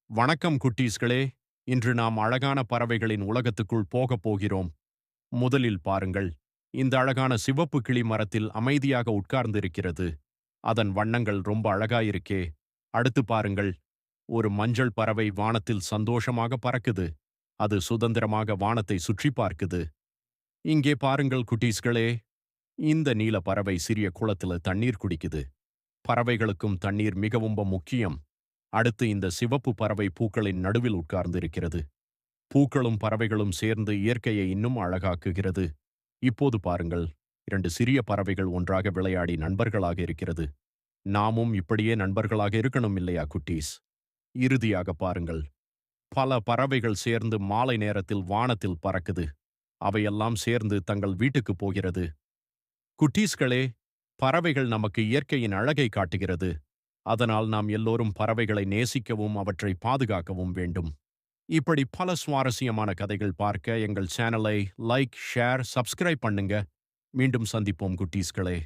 வணக்கம் குட்டீஸ்களே. இன்று நாம் அழகான பறவைகளின் உலகத்துக்குள் போகப் போகிறோம். முதலில் பாருங்கள். இந்த அழகான சிவப்பு கிளி மரத்தில் அமைதியாக உட்கார்ந்திருக்கிறது. அதன் வண்ணங்கள் ரொம்ப அழகாயிருக்கே. அடுத்து பாருங்கள். ஒரு மஞ்சள் பறவை வானத்தில் சந்தோஷமாக பறக்குது. அது சுதந்திரமாக வானத்தை சுற்றி பார்க்குது. இங்கே பாருங்கள் குட்டீஸ்களே. இந்த நீல பறவை சிறிய குளத்துல தண்ணீர் குடிக்குது. பறவைகளுக்கும் தண்ணீர் மிகவும் முக்கியம். அடுத்து இந்த சிவப்பு பறவை பூக்களின் நடுவில் உட்கார்ந்திருக்கிறது. பூக்களும் பறவைகளும் சேர்ந்து இயற்கையை இன்னும் அழகாக்குகிறது. இப்போது பாருங்கள். இரண்டு சிறிய பறவைகள் ஒன்றாக விளையாடி நண்பர்களாக இருக்கிறது. நாமும் இப்படியே நண்பர்களாக இருக்கணும் இல்லையா குட்டீஸ்? இறுதியாக பாருங்கள். பல பறவைகள் சேர்ந்து மாலை நேரத்தில் வானத்தில் பறக்குது. அவையெல்லாம் சேர்ந்து தங்கள் வீட்டுக்கு போகிறது. குட்டீஸ்களே, பறவைகள் நமக்கு இயற்கையின் அழகை காட்டுகிறது. அதனால் நாம் எல்லோரும் பறவைகளை நேசிக்கவும் அவற்றை பாதுகாக்கவும் வேண்டும். இப்படி பல சுவாரஸ்யமான கதைகள் பார்க்க எங்கள் சேனலை லைக், ஷேர், சப்ஸ்கிரைப் பண்ணுங்க. மீண்டும் சந்திப்போம் குட்டீஸ்களே.